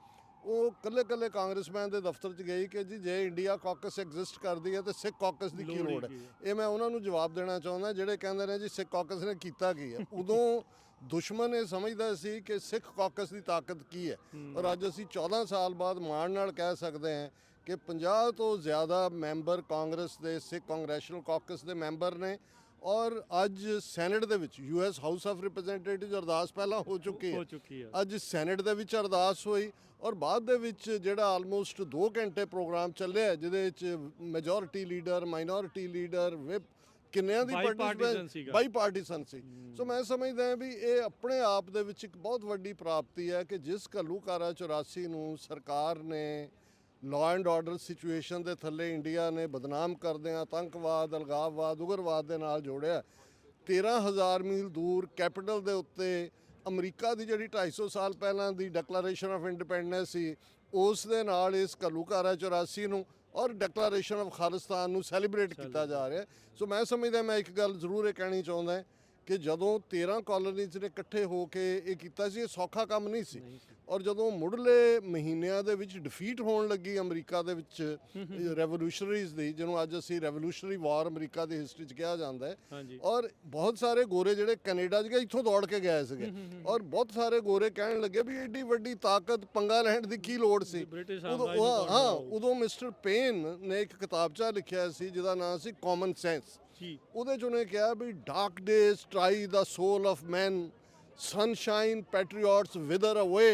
ਉਹ ਕੱਲੇ ਕਾਂਗਰਸਮੈਨ ਦੇ ਦਫ਼ਤਰ 'ਚ ਗਈ ਕਿ ਜੀ ਜੇ ਇੰਡੀਆ ਕਾਕਸ ਐਗਜ਼ਿਸਟ ਕਰਦੀ ਹੈ ਤਾਂ ਸਿੱਖ ਕਾਕਸ ਦੀ ਕੀ ਲੋੜ ਹੈ। ਇਹ ਮੈਂ ਉਹਨਾਂ ਨੂੰ ਜਵਾਬ ਦੇਣਾ ਚਾਹੁੰਦਾ ਜਿਹੜੇ ਕਹਿੰਦੇ ਨੇ ਜੀ ਸਿੱਖ ਕਾਕਸ ਨੇ ਕੀਤਾ ਕੀ ਹੈ। ਉਦੋਂ ਦੁਸ਼ਮਣ ਇਹ ਸਮਝਦਾ ਸੀ ਕਿ ਸਿੱਖ ਕਾਕਸ ਦੀ ਤਾਕਤ ਕੀ ਹੈ। ਔਰ ਅੱਜ ਅਸੀਂ 14 ਸਾਲ ਬਾਅਦ ਮਾਣ ਨਾਲ ਕਹਿ ਸਕਦੇ ਹਾਂ ਕਿ 50 ਤੋਂ ਜ਼ਿਆਦਾ ਮੈਂਬਰ ਕਾਂਗਰਸ ਦੇ ਸਿੱਖ ਕਾਂਗਰੈਸ਼ਨਲ ਕਾਕਸ ਦੇ ਮੈਂਬਰ ਨੇ। ਔਰ ਅੱਜ ਸੈਨੇਟ ਦੇ ਵਿੱਚ US ਹਾਊਸ ਆਫ ਰਿਪਰੈਜ਼ੈਂਟੇਟਿਵ ਅਰਦਾਸ ਪਹਿਲਾਂ ਹੋ ਚੁੱਕੀ ਹੈ, ਅੱਜ ਸੈਨੇਟ ਦੇ ਵਿੱਚ ਅਰਦਾਸ ਹੋਈ ਔਰ ਬਾਅਦ ਦੇ ਵਿੱਚ ਜਿਹੜਾ ਆਲਮੋਸਟ 2 ਘੰਟੇ ਪ੍ਰੋਗਰਾਮ ਚੱਲਿਆ ਜਿਹਦੇ ਵਿੱਚ majority leader, minority leader, whip ਕਿੰਨਿਆਂ ਦੀ ਬਾਈ ਪਾਰਟੀਸਨ ਸੀ। ਸੋ ਮੈਂ ਸਮਝਦਾ ਵੀ ਇਹ ਆਪਣੇ ਆਪ ਦੇ ਵਿੱਚ ਇੱਕ ਬਹੁਤ ਵੱਡੀ ਪ੍ਰਾਪਤੀ ਹੈ ਕਿ ਜਿਸ ਘੱਲੂਘਾਰਾ 84 ਨੂੰ ਸਰਕਾਰ ਨੇ ਲਾਅ ਐਂਡ ਆਰਡਰ ਸਿਚੁਏਸ਼ਨ ਦੇ ਥੱਲੇ ਇੰਡੀਆ ਨੇ ਬਦਨਾਮ ਕਰਦਿਆਂ ਆਤੰਕਵਾਦ, ਅਲਗਾਵਵਾਦ, ਉਗਰਵਾਦ ਦੇ ਨਾਲ ਜੋੜਿਆ। 13,000 ਮੀਲ ਦੂਰ ਕੈਪੀਟਲ ਦੇ ਉੱਤੇ ਅਮਰੀਕਾ ਦੀ ਜਿਹੜੀ 250 ਸਾਲ ਪਹਿਲਾਂ ਦੀ ਡਿਕਲੇਰੇਸ਼ਨ ਆਫ ਇੰਡੀਪੈਂਡੈਂਸ ਸੀ, ਉਸ ਦੇ ਨਾਲ ਇਸ ਘੱਲੂਘਾਰਾ 84 ਨੂੰ ਔਰ ਡਿਕਲੇਰੇਸ਼ਨ ਆਫ ਖਾਲਿਸਤਾਨ ਨੂੰ ਸੈਲੀਬ੍ਰੇਟ ਕੀਤਾ ਜਾ ਰਿਹਾ। ਸੋ ਮੈਂ ਸਮਝਦਾ, ਮੈਂ ਇੱਕ ਗੱਲ ਜ਼ਰੂਰ ਇਹ ਕਹਿਣੀ ਚਾਹੁੰਦਾ ਕਿ ਜਦੋਂ 13 ਕਾਲੋਨੀਜ਼ ਨੇ ਇਕੱਠੇ ਹੋ ਕੇ ਇਹ ਕੀਤਾ ਸੀ, ਇਹ ਸੌਖਾ ਕੰਮ ਨਹੀਂ ਸੀ। ਔਰ ਜਦੋਂ ਮੁੱਢਲੇ ਮਹੀਨਿਆਂ ਦੇ ਵਿੱਚ ਡਿਫੀਟ ਹੋਣ ਲੱਗੀ ਅਮਰੀਕਾ ਦੇ ਵਿੱਚ ਰੈਵੋਲੂਸ਼ਨਰੀਜ਼ ਦੀ, ਜਿਹਨੂੰ ਅੱਜ ਅਸੀਂ ਰੈਵੋਲੂਸ਼ਨਰੀ ਵਾਰ ਅਮਰੀਕਾ ਦੀ ਹਿਸਟਰੀ 'ਚ ਕਿਹਾ ਜਾਂਦਾ ਹੈ, ਔਰ ਬਹੁਤ ਸਾਰੇ ਗੋਰੇ ਜਿਹੜੇ ਕੈਨੇਡਾ 'ਚ ਗਏ ਇੱਥੋਂ ਦੌੜ ਕੇ ਗਏ ਸੀਗੇ ਔਰ ਬਹੁਤ ਸਾਰੇ ਗੋਰੇ ਕਹਿਣ ਲੱਗੇ ਵੀ ਏਡੀ ਵੱਡੀ ਤਾਕਤ ਪੰਗਾ ਲੈਣ ਦੀ ਕੀ ਲੋੜ ਸੀ। ਉਦੋਂ ਮਿਸਟਰ ਪੇਨ ਨੇ ਇੱਕ ਕਿਤਾਬਚਾ ਲਿਖਿਆ ਸੀ ਜਿਹਦਾ ਨਾਮ ਸੀ ਕਾਮਨ ਸੈਂਸ। ਉਹਦੇ 'ਚ ਉਹਨੇ ਕਿਹਾ ਵੀ dark days try the soul of man, sunshine patriots wither away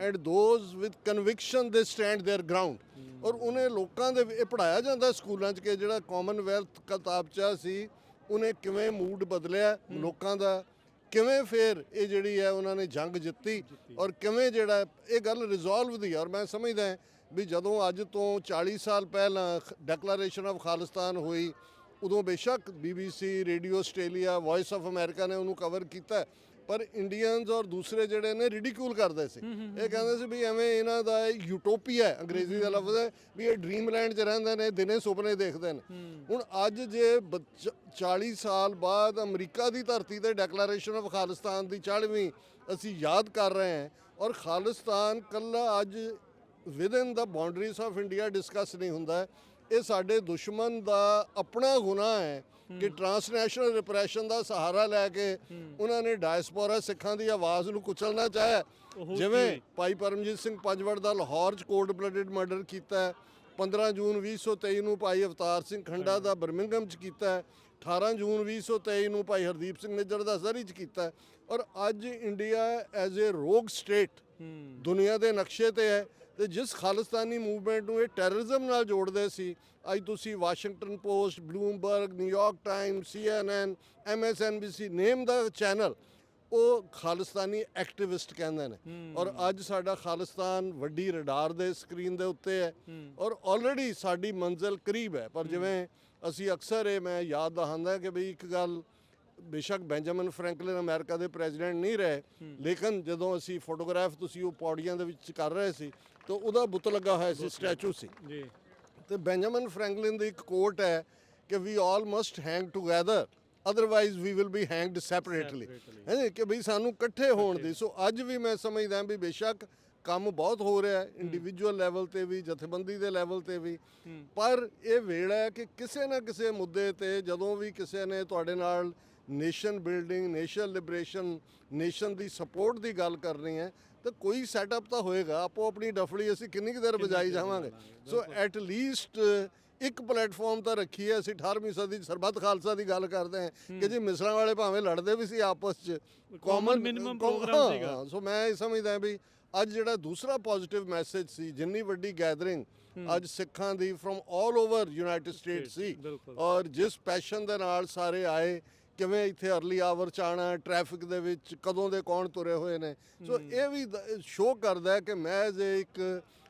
and those with conviction they stand their ground। ਔਰ ਉਹਨੇ ਲੋਕਾਂ ਦੇ ਇਹ ਪੜ੍ਹਾਇਆ ਜਾਂਦਾ ਸਕੂਲਾਂ 'ਚ ਕਿ ਜਿਹੜਾ ਕਾਮਨਵੈਲਥ ਕਿਤਾਬਚਾ ਸੀ ਉਹਨੇ ਕਿਵੇਂ ਮੂਡ ਬਦਲਿਆ ਲੋਕਾਂ ਦਾ, ਕਿਵੇਂ ਫਿਰ ਇਹ ਜਿਹੜੀ ਹੈ ਉਹਨਾਂ ਨੇ ਜੰਗ ਜਿੱਤੀ ਔਰ ਕਿਵੇਂ ਜਿਹੜਾ ਇਹ ਗੱਲ ਰਿਜ਼ੋਲਵ ਦੀ। ਔਰ ਮੈਂ ਸਮਝਦਾ ਵੀ ਜਦੋਂ ਅੱਜ ਤੋਂ 40 ਸਾਲ ਪਹਿਲਾਂ ਡਿਕਲੇਰੇਸ਼ਨ ਆਫ ਖਾਲਿਸਤਾਨ ਹੋਈ, ਉਦੋਂ ਬੇਸ਼ੱਕ BBC, radio Australia, voice of America ਨੇ ਉਹਨੂੰ ਕਵਰ ਕੀਤਾ, ਪਰ ਇੰਡੀਅਨਸ ਔਰ ਦੂਸਰੇ ਜਿਹੜੇ ਨੇ ਰਿਡੀਕਿਊਲ ਕਰਦੇ ਸੀ। ਇਹ ਕਹਿੰਦੇ ਸੀ ਵੀ ਐਵੇਂ ਇਹਨਾਂ ਦਾ ਯੂਟੋਪੀਆ ਹੈ, ਅੰਗਰੇਜ਼ੀ ਦਾ ਲਫ਼ਜ਼ ਹੈ, ਵੀ ਇਹ ਡ੍ਰੀਮਲੈਂਡ 'ਚ ਰਹਿੰਦੇ ਨੇ, ਦਿਨੇ ਸੁਪਨੇ ਦੇਖਦੇ ਨੇ। ਹੁਣ ਅੱਜ ਜੇ 40 ਸਾਲ ਬਾਅਦ ਅਮਰੀਕਾ ਦੀ ਧਰਤੀ ਤੇ ਡਿਕਲੇਰੇਸ਼ਨ ਆਫ ਖਾਲਿਸਤਾਨ ਦੀ 40ਵੀਂ ਅਸੀਂ ਯਾਦ ਕਰ ਰਹੇ ਹਾਂ ਔਰ ਖਾਲਿਸਤਾਨ ਕੱਲਾ ਅੱਜ within the boundaries of India discuss ਨਹੀਂ ਹੁੰਦਾ। ਇਹ ਸਾਡੇ ਦੁਸ਼ਮਣ ਦਾ ਆਪਣਾ ਗੁਨਾਹ ਹੈ ਕਿ ਟਰਾਂਸਨੈਸ਼ਨਲ ਰਿਪਰੈਸ਼ਨ ਦਾ ਸਹਾਰਾ ਲੈ ਕੇ ਉਹਨਾਂ ਨੇ ਡਾਇਸਪੋਰਾ ਸਿੱਖਾਂ ਦੀ ਆਵਾਜ਼ ਨੂੰ ਕੁਚਲਣਾ ਚਾਹਿਆ। ਜਿਵੇਂ ਭਾਈ ਪਰਮਜੀਤ ਸਿੰਘ ਪੰਜਵੜ ਦਾ ਲਾਹੌਰ 'ਚ ਕੋਲਡ ਬਲੱਡਡ ਮਰਡਰ ਕੀਤਾ, 15 ਜੂਨ 2023 ਨੂੰ ਭਾਈ ਅਵਤਾਰ ਸਿੰਘ ਖੰਡਾ ਦਾ ਬਰਮਿੰਗਮ 'ਚ ਕੀਤਾ, 18 ਜੂਨ 2023 ਨੂੰ ਭਾਈ ਹਰਦੀਪ ਸਿੰਘ ਨਿੱਜਰ ਦਾ ਜ਼ਰੀ 'ਚ ਕੀਤਾ। ਔਰ ਅੱਜ ਇੰਡੀਆ ਐਜ਼ ਏ ਰੋਗ ਸਟੇਟ ਦੁਨੀਆ ਦੇ ਨਕਸ਼ੇ ਤੇ ਹੈ। ਤੇ ਜਿਸ ਖਾਲਿਸਤਾਨੀ ਮੂਵਮੈਂਟ ਨੂੰ ਇਹ ਟੈਰਰਿਜ਼ਮ ਨਾਲ ਜੋੜਦੇ ਸੀ, ਅੱਜ ਤੁਸੀਂ Washington post, Bloomberg, New York time, CNN, MSNBC ਨੇਮ ਦਾ ਚੈਨਲ, ਉਹ ਖਾਲਿਸਤਾਨੀ ਐਕਟਿਵਿਸਟ ਕਹਿੰਦੇ ਨੇ। ਔਰ ਅੱਜ ਸਾਡਾ ਖਾਲਿਸਤਾਨ ਵੱਡੀ ਰਡਾਰ ਦੇ ਸਕਰੀਨ ਦੇ ਉੱਤੇ ਹੈ ਔਰ ਆਲਰੇਡੀ ਸਾਡੀ ਮੰਜ਼ਿਲ ਕਰੀਬ ਹੈ। ਪਰ ਜਿਵੇਂ ਅਸੀਂ ਅਕਸਰ ਇਹ ਮੈਂ ਯਾਦ ਦਹਾਂਦਾ ਕਿ ਬਈ ਇੱਕ ਗੱਲ, ਬੇਸ਼ੱਕ ਬੈਂਜਾਮਿਨ ਫਰੈਂਕਲਿਨ ਅਮਰੀਕਾ ਦੇ ਪ੍ਰੈਜ਼ੀਡੈਂਟ ਨਹੀਂ ਰਹੇ, ਲੇਕਿਨ ਜਦੋਂ ਅਸੀਂ ਫੋਟੋਗ੍ਰਾਫ ਤੁਸੀਂ ਉਹ ਪੌੜੀਆਂ ਦੇ ਵਿੱਚ ਕਰ ਰਹੇ ਸੀ ਤਾਂ ਉਹਦਾ ਬੁੱਤ ਲੱਗਾ ਹੋਇਆ ਸੀ, ਸਟੈਚੂ ਸੀ। ਤੇ ਬੈਂਜਾਮਿਨ ਫਰੈਂਕਲਿਨ ਦੀ ਇੱਕ ਕੋਟ ਹੈ ਕਿ we all must hang together otherwise we will be hanged separately ਹੈ ਕਿ ਬਈ ਸਾਨੂੰ ਇਕੱਠੇ ਹੋਣ ਦੀ। ਸੋ ਅੱਜ ਵੀ ਮੈਂ ਸਮਝਦਾ ਵੀ ਬੇਸ਼ੱਕ ਕੰਮ ਬਹੁਤ ਹੋ ਰਿਹਾ ਇੰਡੀਵਿਜੂਅਲ ਲੈਵਲ ਤੇ ਵੀ, ਜਥੇਬੰਦੀ ਦੇ ਲੈਵਲ ਤੇ ਵੀ, ਪਰ ਇਹ ਵੇਲਾ ਹੈ ਕਿ ਕਿਸੇ ਨਾ ਕਿਸੇ ਮੁੱਦੇ ਤੇ ਜਦੋਂ ਵੀ ਕਿਸੇ ਨੇ ਤੁਹਾਡੇ ਨਾਲ nation building, nation liberation, nation ਦੀ ਸਪੋਰਟ ਦੀ ਗੱਲ ਕਰਨੀ ਹੈ ਤਾਂ ਕੋਈ ਸੈਟਅਪ ਤਾਂ ਹੋਏਗਾ। ਆਪੋ ਆਪਣੀ ਡਫਲੀ ਅਸੀਂ ਕਿੰਨੀ ਕੁ ਦੇਰ ਵਜਾਈ ਜਾਵਾਂਗੇ। ਸੋ ਐਟ ਲੀਸਟ ਇੱਕ ਪਲੇਟਫਾਰਮ ਤਾਂ ਰੱਖੀ ਹੈ। ਅਸੀਂ 18ਵੀਂ ਸਦੀ 'ਚ ਸਰਬੱਤ ਖਾਲਸਾ ਦੀ ਗੱਲ ਕਰਦੇ ਹਾਂ ਕਿ ਜੀ ਮਿਸਲਾਂ ਵਾਲੇ ਭਾਵੇਂ ਲੜਦੇ ਵੀ ਸੀ ਆਪਸ 'ਚ, ਕਾਮਨ ਮਿਨੀਮਮ ਪ੍ਰੋਗਰਾਮ ਸੀਗਾ। ਸੋ ਮੈਂ ਇਹ ਸਮਝਦਾ ਵੀ ਅੱਜ ਜਿਹੜਾ ਦੂਸਰਾ ਪੋਜ਼ਿਟਿਵ ਮੈਸੇਜ ਸੀ, ਜਿੰਨੀ ਵੱਡੀ ਗੈਦਰਿੰਗ ਅੱਜ ਸਿੱਖਾਂ ਦੀ from all over United State ਸੀ, ਔਰ ਜਿਸ ਪੈਸ਼ਨ ਦੇ ਨਾਲ ਸਾਰੇ ਆਏ, ਕਿਵੇਂ ਇੱਥੇ ਅਰਲੀ ਆਵਰ 'ਚ ਆਉਣਾ, ਟ੍ਰੈਫਿਕ ਦੇ ਵਿੱਚ ਕਦੋਂ ਦੇ ਕੌਣ ਤੁਰੇ ਹੋਏ ਨੇ। ਸੋ ਇਹ ਵੀ ਸ਼ੋਅ ਕਰਦਾ ਹੈ ਕਿ ਮਹਿਜ਼ ਇੱਕ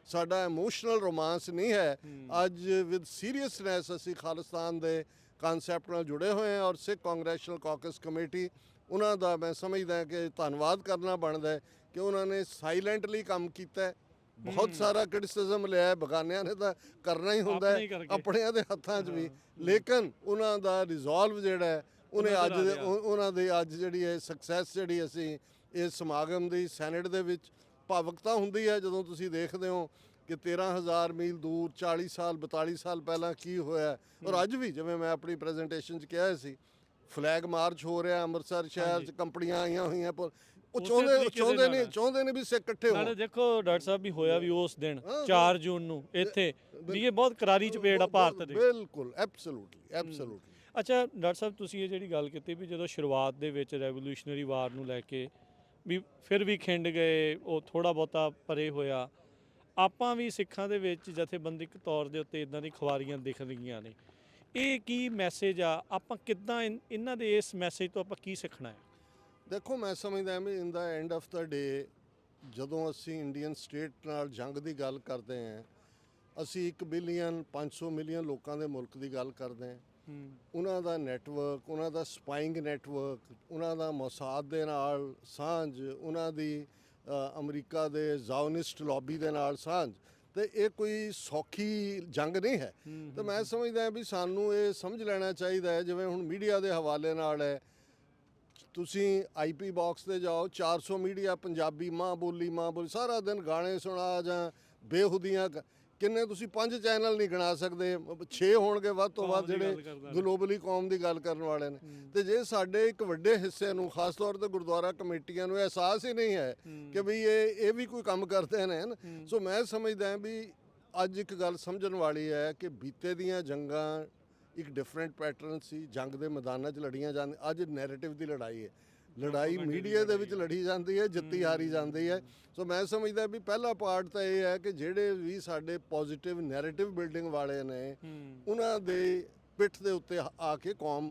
ਸਾਡਾ ਇਮੋਸ਼ਨਲ ਰੋਮਾਂਸ ਨਹੀਂ ਹੈ, ਅੱਜ ਵਿਦ ਸੀਰੀਅਸਨੈਸ ਅਸੀਂ ਖਾਲਿਸਤਾਨ ਦੇ ਕਨਸੈਪਟ ਨਾਲ ਜੁੜੇ ਹੋਏ ਹਾਂ। ਔਰ ਸਿੱਖ ਕਾਂਗਰੈਸ਼ਨਲ ਕਾਕਸ ਕਮੇਟੀ, ਉਹਨਾਂ ਦਾ ਮੈਂ ਸਮਝਦਾ ਕਿ ਧੰਨਵਾਦ ਕਰਨਾ ਬਣਦਾ ਹੈ ਕਿ ਉਹਨਾਂ ਨੇ ਸਾਇਲੈਂਟਲੀ ਕੰਮ ਕੀਤਾ ਹੈ। ਬਹੁਤ ਸਾਰਾ ਕ੍ਰਿਟਿਸਿਜ਼ਮ ਲਿਆ, ਬਗਾਨਿਆਂ ਨੇ ਤਾਂ ਕਰਨਾ ਹੀ ਹੁੰਦਾ ਹੈ, ਆਪਣਿਆਂ ਦੇ ਹੱਥਾਂ 'ਚ ਵੀ, ਲੇਕਿਨ ਉਹਨਾਂ ਦਾ ਰਿਜ਼ੋਲਵ ਜਿਹੜਾ ਹੈ ਉਹਨਾਂ ਦੇ ਅੱਜ ਜਿਹੜੀ ਹੈ ਸਕਸੈਸ ਜਿਹੜੀ ਅਸੀਂ ਇਸ ਸਮਾਗਮ ਦੀ ਸੈਨੇਟ ਦੇ ਵਿੱਚ ਭਾਵੁਕਤਾ ਹੁੰਦੀ ਹੈ ਜਦੋਂ ਤੁਸੀਂ ਦੇਖਦੇ ਹੋ ਕਿ 13,000 ਮੀਲ ਦੂਰ 40 ਸਾਲ 42 ਸਾਲ ਪਹਿਲਾਂ ਕੀ ਹੋਇਆ। ਔਰ ਅੱਜ ਵੀ ਜਿਵੇਂ ਮੈਂ ਆਪਣੀ ਪ੍ਰੈਜੈਂਟੇਸ਼ਨ 'ਚ ਕਿਹਾ ਸੀ, ਫਲੈਗ ਮਾਰਚ ਹੋ ਰਿਹਾ ਅੰਮ੍ਰਿਤਸਰ ਸ਼ਹਿਰ 'ਚ, ਕੰਪਨੀਆਂ ਆਈਆਂ ਹੋਈਆਂ, ਉਹ ਚਾਹੁੰਦੇ ਨੇ ਵੀ ਸਿੱਖ ਇਕੱਠੇ ਹੋਣ। ਦੇਖੋ ਡਾਕਟਰ ਸਾਹਿਬ ਵੀ ਹੋਇਆ ਵੀ ਉਸ ਦਿਨ 4 ਜੂਨ ਨੂੰ ਇੱਥੇ ਵੀ ਇਹ ਬਹੁਤ ਕਰਾਰੀ ਚਪੇੜ ਆ ਭਾਰਤ ਦੀ। ਬਿਲਕੁਲ ਐਬਸੋਲੂਟਲੀ। ਅੱਛਾ ਡਾਕਟਰ ਸਾਹਿਬ, ਤੁਸੀਂ ਇਹ ਜਿਹੜੀ ਗੱਲ ਕੀਤੀ ਵੀ ਜਦੋਂ ਸ਼ੁਰੂਆਤ ਦੇ ਵਿੱਚ ਰੈਵੋਲੂਸ਼ਨਰੀ ਵਾਰ ਨੂੰ ਲੈ ਕੇ ਵੀ ਫਿਰ ਵੀ ਖਿੰਡ ਗਏ, ਉਹ ਥੋੜ੍ਹਾ ਬਹੁਤਾ ਪਰੇ ਹੋਇਆ, ਆਪਾਂ ਵੀ ਸਿੱਖਾਂ ਦੇ ਵਿੱਚ ਜਥੇਬੰਦਿਕ ਤੌਰ ਦੇ ਉੱਤੇ ਇਦਾਂ ਦੀ ਖੁਆਰੀਆਂ ਦਿਖ ਰਹੀਆਂ ਨੇ। ਇਹ ਕੀ ਮੈਸੇਜ ਆ? ਆਪਾਂ ਕਿੱਦਾਂ ਇਹਨਾਂ ਦੇ ਇਸ ਮੈਸੇਜ ਤੋਂ ਆਪਾਂ ਕੀ ਸਿੱਖਣਾ ਹੈ? ਦੇਖੋ ਮੈਂ ਸਮਝਦਾ ਵੀ ਇਨ ਦਾ ਐਂਡ ਆਫ ਦਾ ਡੇ ਜਦੋਂ ਅਸੀਂ ਇੰਡੀਅਨ ਸਟੇਟ ਨਾਲ ਜੰਗ ਦੀ ਗੱਲ ਕਰਦੇ ਹਾਂ, ਅਸੀਂ 1 ਬਿਲੀਅਨ 500 ਮਿਲੀਅਨ ਲੋਕਾਂ ਦੇ ਮੁਲਕ ਦੀ ਗੱਲ ਕਰਦੇ ਹਾਂ। ਉਹਨਾਂ ਦਾ ਨੈਟਵਰਕ, ਉਹਨਾਂ ਦਾ ਸਪਾਈਂਗ ਨੈਟਵਰਕ, ਉਹਨਾਂ ਦਾ ਮੋਸਾਦ ਦੇ ਨਾਲ ਸਾਂਝ, ਉਹਨਾਂ ਦੀ ਅਮਰੀਕਾ ਦੇ ਜ਼ਾਓਨਿਸਟ ਲੌਬੀ ਦੇ ਨਾਲ ਸਾਂਝ, ਤੇ ਇਹ ਕੋਈ ਸੌਖੀ ਜੰਗ ਨਹੀਂ ਹੈ। ਤੇ ਮੈਂ ਸਮਝਦਾ ਵੀ ਸਾਨੂੰ ਇਹ ਸਮਝ ਲੈਣਾ ਚਾਹੀਦਾ ਹੈ, ਜਿਵੇਂ ਹੁਣ ਮੀਡੀਆ ਦੇ ਹਵਾਲੇ ਨਾਲ ਹੈ, ਤੁਸੀਂ IP ਬਾਕਸ ਤੇ ਜਾਓ, 400 ਮੀਡੀਆ ਪੰਜਾਬੀ ਮਾਂ ਬੋਲੀ ਸਾਰਾ ਦਿਨ ਗਾਣੇ ਸੁਣਾ ਜਾਂ ਬੇਹੂਦੀਆਂ ਕਿੰਨੇ, ਤੁਸੀਂ 5 ਚੈਨਲ ਨਹੀਂ ਗਿਣਾ ਸਕਦੇ, 6 ਹੋਣਗੇ ਵੱਧ ਤੋਂ ਵੱਧ ਜਿਹੜੇ ਗਲੋਬਲੀ ਕੌਮ ਦੀ ਗੱਲ ਕਰਨ ਵਾਲੇ ਨੇ। ਤੇ ਜੇ ਸਾਡੇ ਇੱਕ ਵੱਡੇ ਹਿੱਸੇ ਨੂੰ, ਖਾਸ ਤੌਰ ਤੇ ਗੁਰਦੁਆਰਾ ਕਮੇਟੀਆਂ ਨੂੰ ਅਹਿਸਾਸ ਹੀ ਨਹੀਂ ਹੈ ਕਿ ਵੀ ਇਹ ਵੀ ਕੋਈ ਕੰਮ ਕਰਦੇ ਨੇ। ਸੋ ਮੈਂ ਸਮਝਦਾ ਵੀ ਅੱਜ ਇੱਕ ਗੱਲ ਸਮਝਣ ਵਾਲੀ ਹੈ ਕਿ ਬੀਤੇ ਦੀਆਂ ਜੰਗਾਂ ਇੱਕ ਡਿਫਰੈਂਟ ਪੈਟਰਨ ਸੀ, ਜੰਗ ਦੇ ਮੈਦਾਨਾਂ 'ਚ ਲੜੀਆਂ ਜਾਂਦੀਆਂ। ਅੱਜ ਨੈਰੇਟਿਵ ਦੀ ਲੜਾਈ ਹੈ, ਲੜਾਈ ਮੀਡੀਆ ਦੇ ਵਿੱਚ ਲੜੀ ਜਾਂਦੀ ਹੈ, ਜਿੱਤੀ ਹਾਰੀ ਜਾਂਦੀ ਹੈ। ਸੋ ਮੈਂ ਸਮਝਦਾ ਵੀ ਪਹਿਲਾ ਪਾਰਟ ਤਾਂ ਇਹ ਹੈ ਕਿ ਜਿਹੜੇ ਵੀ ਸਾਡੇ ਪੋਜ਼ਿਟਿਵ ਨੈਰੇਟਿਵ ਬਿਲਡਿੰਗ ਵਾਲੇ ਨੇ, ਉਹਨਾਂ ਦੇ ਪਿੱਠ ਦੇ ਉੱਤੇ ਆ ਕੇ ਕੌਮ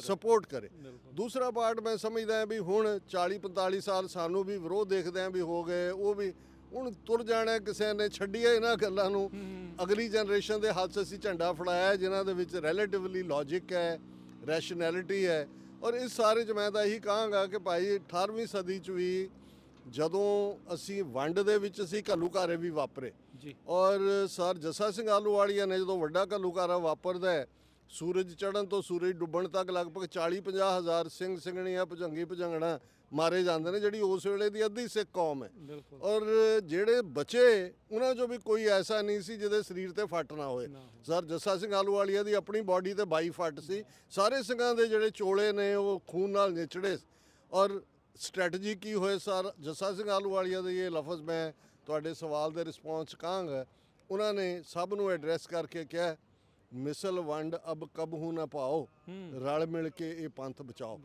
ਸਪੋਰਟ ਕਰੇ। ਦੂਸਰਾ ਪਾਰਟ ਮੈਂ ਸਮਝਦਾ ਵੀ ਹੁਣ 40-45 ਸਾਲ ਸਾਨੂੰ ਵੀ ਵਿਰੋਧ ਦੇਖਦੇ ਆਂ ਵੀ ਹੋ ਗਏ, ਉਹ ਵੀ ਹੁਣ ਤੁਰ ਜਾਣਾ, ਕਿਸੇ ਨੇ ਛੱਡੀਏ ਇਹਨਾਂ ਗੱਲਾਂ ਨੂੰ। ਅਗਲੀ ਜਨਰੇਸ਼ਨ ਦੇ ਹੱਥ ਅਸੀਂ ਝੰਡਾ ਫੜਾਇਆ ਜਿਨ੍ਹਾਂ ਦੇ ਵਿੱਚ ਰਿਲੇਟਿਵਲੀ ਲੌਜਿਕ ਹੈ, ਰੈਸ਼ਨੈਲਿਟੀ ਹੈ। ਔਰ ਇਸ ਸਾਰੇ 'ਚ ਮੈਂ ਤਾਂ ਇਹੀ ਕਹਾਂਗਾ ਕਿ ਭਾਈ 18ਵੀਂ ਸਦੀ 'ਚ ਵੀ ਜਦੋਂ ਅਸੀਂ ਵੰਡ ਦੇ ਵਿੱਚ ਅਸੀਂ ਘੱਲੂਘਾਰੇ ਵੀ ਵਾਪਰੇ, ਔਰ ਸਰ ਜੱਸਾ ਸਿੰਘ ਆਹਲੂਵਾਲੀਆ ਨੇ ਜਦੋਂ ਵੱਡਾ ਘੱਲੂਘਾਰਾ ਵਾਪਰਦਾ ਹੈ, ਸੂਰਜ ਚੜ੍ਹਨ ਤੋਂ ਸੂਰਜ ਡੁੱਬਣ ਤੱਕ ਲਗਭਗ 40-50 ਹਜ਼ਾਰ ਸਿੰਘ ਸਿੰਘਣੀਆਂ ਭੁਜੰਗੀ ਭੁਜੰਗਣਾ ਮਾਰੇ ਜਾਂਦੇ ਨੇ, ਜਿਹੜੀ ਉਸ ਵੇਲੇ ਦੀ ਅੱਧੀ ਸਿੱਖ ਕੌਮ ਹੈ। ਔਰ ਜਿਹੜੇ ਬਚੇ ਉਹਨਾਂ 'ਚੋਂ ਵੀ ਕੋਈ ਐਸਾ ਨਹੀਂ ਸੀ ਜਿਹਦੇ ਸਰੀਰ ਤੇ ਫੱਟ ਨਾ ਹੋਏ। ਸਰ ਜੱਸਾ ਸਿੰਘ ਆਹਲੂਵਾਲੀਆ ਦੀ ਆਪਣੀ ਬਾਡੀ ਤੇ 22 ਫੱਟ ਸੀ। ਸਾਰੇ ਸਿੰਘਾਂ ਦੇ ਜਿਹੜੇ ਚੋਲੇ ਨੇ ਉਹ ਖੂਨ ਨਾਲ ਨਿਚੜੇ। ਔਰ ਸਟ੍ਰੈਟਜੀ ਕੀ ਹੋਏ ਸਰ ਜੱਸਾ ਸਿੰਘ ਆਹਲੂਵਾਲੀਆ ਦੇ ਇਹ ਲਫ਼ਜ਼ ਮੈਂ ਤੁਹਾਡੇ ਸਵਾਲ ਦੇ ਰਿਸਪੌਂਸ ਕਹਾਂਗਾ। ਉਹਨਾਂ ਨੇ ਸਭ ਨੂੰ ਐਡਰੈਸ ਕਰਕੇ ਕਿਹਾ, ਮਿਸਲ ਵੰਡ ਅਬ ਕਬਹੂ ਨਾ ਪਾਓ, ਰਲ ਮਿਲ ਕੇ ਇਹ ਪੰਥ ਬਚਾਓ।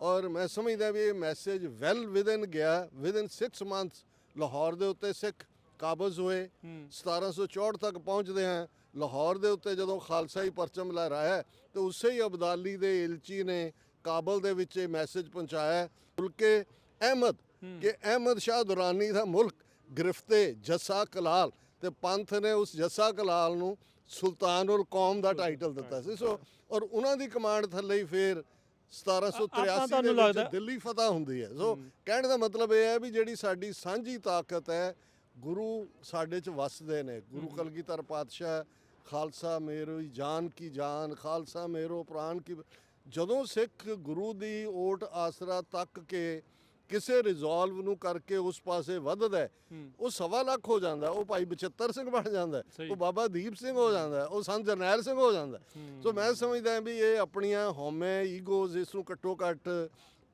ਔਰ ਮੈਂ ਸਮਝਦਾ ਵੀ ਇਹ ਮੈਸੇਜ ਵੈਲ ਵਿਦਨ ਗਿਆ। ਵਿਦਨ 6 ਮੰਥਸ ਲਾਹੌਰ ਦੇ ਉੱਤੇ ਸਿੱਖ ਕਾਬਜ਼ ਹੋਏ। 1764 ਤੱਕ ਪਹੁੰਚਦੇ ਹਾਂ। ਲਾਹੌਰ ਦੇ ਉੱਤੇ ਜਦੋਂ ਖਾਲਸਾਈ ਪਰਚਮ ਲਹਿਰਾਇਆ ਤੇ ਉਸੇ ਹੀ ਅਬਦਾਲੀ ਦੇ ਇਲਚੀ ਨੇ ਕਾਬਲ ਦੇ ਵਿੱਚ ਇਹ ਮੈਸੇਜ ਪਹੁੰਚਾਇਆ, ਮੁਲਕੇ ਅਹਿਮਦ ਕਿ ਅਹਿਮਦ ਸ਼ਾਹ ਦੁਰਾਨੀ ਦਾ ਮੁਲਕ ਗ੍ਰਿਫਤੇ ਜੱਸਾ ਕਲਾਲ, ਤੇ ਪੰਥ ਨੇ ਉਸ ਜੱਸਾ ਕਲਾਲ ਨੂੰ ਸੁਲਤਾਨੁਲ ਕੌਮ ਦਾ ਟਾਈਟਲ ਦਿੱਤਾ ਸੀ। ਸੋ ਔਰ ਉਹਨਾਂ ਦੀ ਕਮਾਂਡ ਥੱਲੇ ਹੀ ਫਿਰ 1783 ਦੇ ਵਿੱਚ ਦਿੱਲੀ ਫਤਹ ਹੁੰਦੀ ਹੈ। ਸੋ ਕਹਿਣ ਦਾ ਮਤਲਬ ਇਹ ਹੈ ਵੀ ਜਿਹੜੀ ਸਾਡੀ ਸਾਂਝੀ ਤਾਕਤ ਹੈ, ਗੁਰੂ ਸਾਡੇ 'ਚ ਵਸਦੇ ਨੇ। ਗੁਰੂ ਕਲਗੀਧਰ ਪਾਤਸ਼ਾਹ ਖਾਲਸਾ ਮੇਰੀ ਜਾਨ ਕੀ ਜਾਨ, ਖਾਲਸਾ ਮੇਰੋ ਪ੍ਰਾਣ ਕੀ, ਜਦੋਂ ਸਿੱਖ ਗੁਰੂ ਦੀ ਓਟ ਆਸਰਾ ਤੱਕ ਕੇ ਕਿਸੇ ਰਿਜ਼ੋਲਵ ਨੂੰ ਕਰਕੇ ਉਸ ਪਾਸੇ ਵੱਧਦਾ ਹੈ, ਉਹ 1.25 ਲੱਖ ਹੋ ਜਾਂਦਾ, ਉਹ ਭਾਈ ਬਚਿੱਤਰ ਸਿੰਘ ਬਣ ਜਾਂਦਾ, ਉਹ ਬਾਬਾ ਦੀਪ ਸਿੰਘ ਹੋ ਜਾਂਦਾ, ਉਹ ਸੰਤ ਜਰਨੈਲ ਸਿੰਘ ਹੋ ਜਾਂਦਾ। ਸੋ ਮੈਂ ਸਮਝਦਾ ਵੀ ਇਹ ਆਪਣੀਆਂ ਹਉਮੈ ਈਗੋਜ਼ ਇਸ ਨੂੰ ਘੱਟੋ ਘੱਟ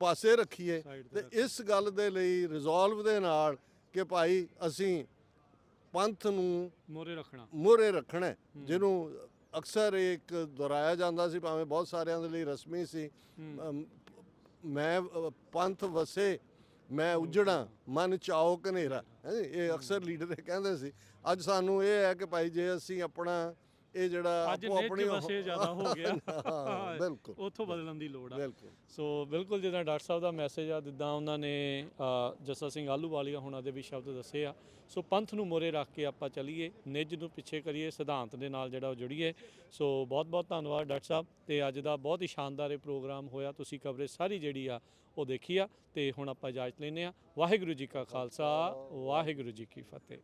ਪਾਸੇ ਰੱਖੀਏ ਤੇ ਇਸ ਗੱਲ ਦੇ ਲਈ ਰਿਜ਼ੋਲਵ ਦੇ ਨਾਲ ਕਿ ਭਾਈ ਅਸੀਂ ਪੰਥ ਨੂੰ ਮੋਹਰੇ ਰੱਖਣਾ, ਜਿਹਨੂੰ ਅਕਸਰ ਇੱਕ ਦੁਹਰਾਇਆ ਜਾਂਦਾ ਸੀ, ਭਾਵੇਂ ਬਹੁਤ ਸਾਰਿਆਂ ਦੇ ਲਈ ਰਸਮੀ ਸੀ, ਮੈਂ ਪੰਥ ਵਸੇ ਮੈਂ ਉਜੜਾਂ ਮਨ ਚਾਓ ਘਨੇਰਾ, ਇਹ ਅਕਸਰ ਲੀਡਰ ਕਹਿੰਦੇ ਸੀ। ਅੱਜ ਸਾਨੂੰ ਇਹ ਹੈ ਕਿ ਭਾਈ ਜੇ ਅਸੀਂ ਆਪਣਾ ਇਹ ਜਿਹੜਾ ਆਪਣੀ ਵਸੇ ਜ਼ਿਆਦਾ ਹੋ ਗਿਆ, ਬਿਲਕੁਲ ਉੱਥੋਂ ਬਦਲਣ ਦੀ ਲੋੜ ਆ। ਬਿਲਕੁਲ। ਸੋ ਬਿਲਕੁਲ ਜਿੱਦਾਂ ਡਾਕਟਰ ਸਾਹਿਬ ਦਾ ਮੈਸੇਜ ਆ, ਜਿੱਦਾਂ ਉਹਨਾਂ ਨੇ ਜੱਸਾ ਸਿੰਘ ਆਹਲੂਵਾਲੀਆ ਹੋਣਾ ਦੇ ਵੀ ਸ਼ਬਦ ਦੱਸੇ ਆ। ਸੋ ਪੰਥ ਨੂੰ ਮੋਹਰੇ ਰੱਖ ਕੇ ਆਪਾਂ ਚੱਲੀਏ, ਨਿੱਜ ਨੂੰ ਪਿੱਛੇ ਕਰੀਏ, ਸਿਧਾਂਤ ਦੇ ਨਾਲ ਜਿਹੜਾ ਉਹ ਜੁੜੀਏ। ਸੋ ਬਹੁਤ ਬਹੁਤ ਧੰਨਵਾਦ ਡਾਕਟਰ ਸਾਹਿਬ, ਤੇ ਅੱਜ ਦਾ ਬਹੁਤ ਹੀ ਸ਼ਾਨਦਾਰ ਇਹ ਪ੍ਰੋਗਰਾਮ ਹੋਇਆ, ਤੁਸੀਂ ਕਵਰੇਜ ਸਾਰੀ ਜਿਹੜੀ ਆ ਉਹ ਦੇਖੀ ਆ। ਤੇ ਹੁਣ ਆਪਾਂ ਇਜਾਜ਼ਤ ਲੈਂਦੇ ਆ। ਵਾਹਿਗੁਰੂ ਜੀ ਕਾ ਖਾਲਸਾ, ਵਾਹਿਗੁਰੂ ਜੀ ਕੀ ਫਤਿਹ।